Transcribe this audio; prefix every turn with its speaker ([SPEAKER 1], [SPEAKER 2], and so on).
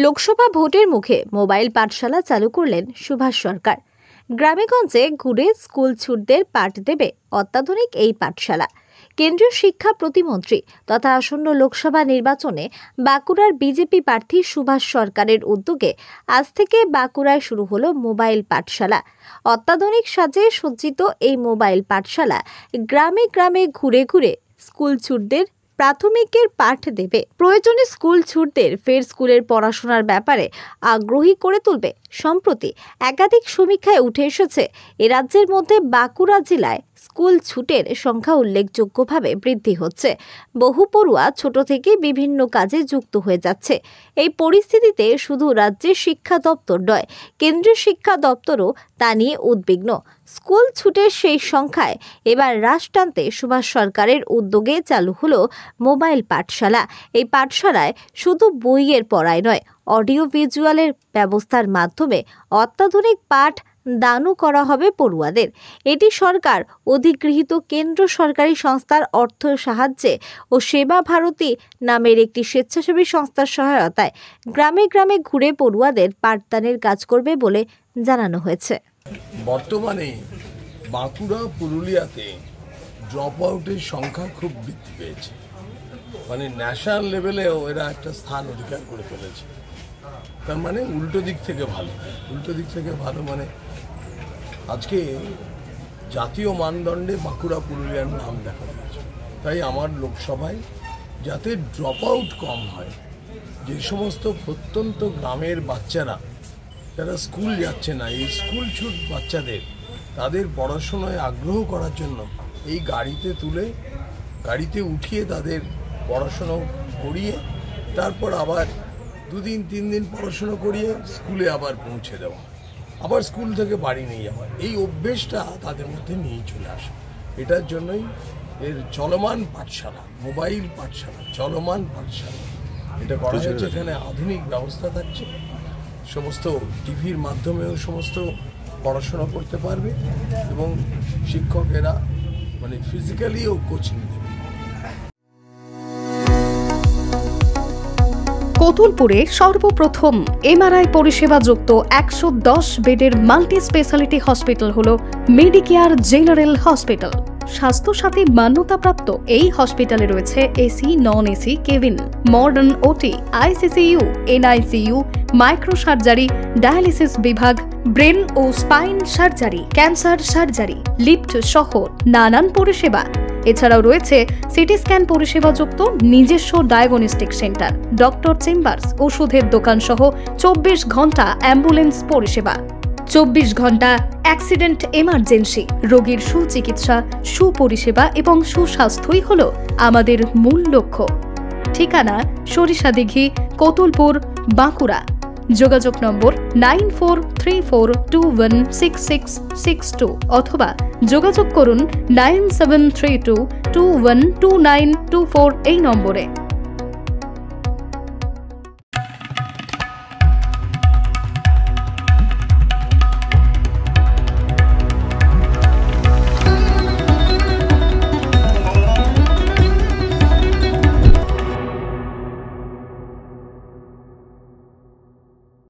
[SPEAKER 1] লোকসভা ভোটের মুখে মোবাইল পাঠশালা চালু করলেন সুভাষ সরকার। গ্রামেগঞ্জে ঘুরে স্কুল ছুটদের পাঠ দেবে অত্যাধুনিক এই পাঠশালা। কেন্দ্রীয় শিক্ষা প্রতিমন্ত্রী তথা আসন্ন লোকসভা নির্বাচনে বাঁকুড়ার বিজেপি প্রার্থী সুভাষ সরকারের উদ্যোগে আজ থেকে বাঁকুড়ায় শুরু হলো মোবাইল পাঠশালা। অত্যাধুনিক সাজে সজ্জিত এই মোবাইল পাঠশালা গ্রামে গ্রামে ঘুরে ঘুরে স্কুল ছুটদের প্রাথমিকের পাঠ দেবে। প্রয়োজনে স্কুল ছুটদের ফের স্কুলের পড়াশোনার ব্যাপারে আগ্রহী করে তুলবে। সম্প্রতি একাধিক সমীক্ষায় উঠে এসেছে এ রাজ্যের মধ্যে বাঁকুড়া জেলায় স্কুল ছুটের সংখ্যা উল্লেখযোগ্যভাবে বৃদ্ধি হচ্ছে। বহু পড়ুয়া ছোট থেকে বিভিন্ন কাজে যুক্ত হয়ে যাচ্ছে। এই পরিস্থিতিতে শুধু রাজ্যের শিক্ষা দপ্তর নয়, কেন্দ্রীয় শিক্ষা দপ্তরও তা নিয়ে উদ্বিগ্ন। স্কুল ছুটের সেই সংখ্যায় এবার হ্রাস টানতে সুভাষ সরকারের উদ্যোগে চালু হলো মোবাইল পাঠশালা। এই পাঠশালায় শুধু বইয়ের পড়াই নয়, অডিও ভিজুয়ালের ব্যবস্থার মাধ্যমে অত্যাধুনিক পাঠ দানও করা হবে পড়ুয়াদের। এটি সরকার অধিগৃহীত কেন্দ্র সরকারি সংস্থার অর্থ সাহায্যে ও সেবা ভারতী নামের একটি স্বেচ্ছাসেবী সংস্থার সহায়তায় গ্রামে গ্রামে ঘুরে পড়ুয়াদের পাঠদানের কাজ করবে বলে জানানো হয়েছে।
[SPEAKER 2] বর্তমানে বাঁকুড়া পুরুলিয়াতে ড্রপ আউটের সংখ্যা খুব বৃদ্ধি পেয়েছে, মানে ন্যাশনাল লেভেলেও এরা একটা স্থান অধিকার করে ফেলেছে। তার মানে উল্টো দিক থেকে ভালো মানে আজকে জাতীয় মানদণ্ডে বাঁকুড়া পুরুলিয়ার নাম দেখা যাচ্ছে। তাই আমার লোকসভায় যাতে ড্রপ আউট কম হয়, যে সমস্ত প্রত্যন্ত গ্রামের বাচ্চারা যারা স্কুল যাচ্ছে না, এই স্কুল ছুট বাচ্চাদের তাদের পড়াশোনায় আগ্রহ করার জন্য এই গাড়িতে উঠিয়ে তাদের পড়াশুনো করিয়ে তারপর আবার 2 দিন 3 দিন পড়াশুনো করিয়ে স্কুলে আবার পৌঁছে দেওয়া, আবার স্কুল থেকে বাড়ি নিয়ে যাওয়া, এই অভ্যেসটা তাদের মধ্যে নিয়ে চলে আসে। এটার জন্যই এর চলমান পাঠশালা, মোবাইল পাঠশালা, চলমান পাঠশালা এটা করা হয়েছে। এখানে আধুনিক ব্যবস্থা থাকছে, সমস্ত টিভির মাধ্যমেও সমস্ত পড়াশোনা করতে পারবে এবং শিক্ষকেরা মানে ফিজিক্যালিও কোচিং দেবে।
[SPEAKER 3] কতুলপুরে সর্বপ্রথম এমআরআই পরিষেবা যুক্ত 110 বেডের মাল্টি স্পেশালিটি হসপিটাল হল মেডিকেয়ার জেনারেল হসপিটাল। স্বাস্থ্যসাথী মান্যতাপ্রাপ্ত এই হসপিটালে রয়েছে AC, non AC cabin, modern OT, ICCU, NICU, micro surgery, dialysis বিভাগ, ব্রেন ও spine surgery, cancer surgery, lift সহ নানান পরিষেবা। এছাড়াও রয়েছে সিটি স্ক্যান পরিষেবা যুক্ত নিজস্ব ডায়াগনস্টিক সেন্টার, ডক্টর চেম্বার্স, ওষুধের দোকান সহ 24 ঘন্টা অ্যাম্বুলেন্স পরিষেবা। 24 ঘন্টা অ্যাক্সিডেন্ট এমার্জেন্সি, রোগীর সুচিকিৎসা, সুপরিষেবা এবং সুস্বাস্থ্যই হল আমাদের মূল লক্ষ্য। ঠিকানা সরিষাদিঘি, কতুলপুর, বাঁকুড়া। যোগাযোগ নম্বর 9434216662 অথবা যোগাযোগ করুন 9732212924 এই নম্বরে।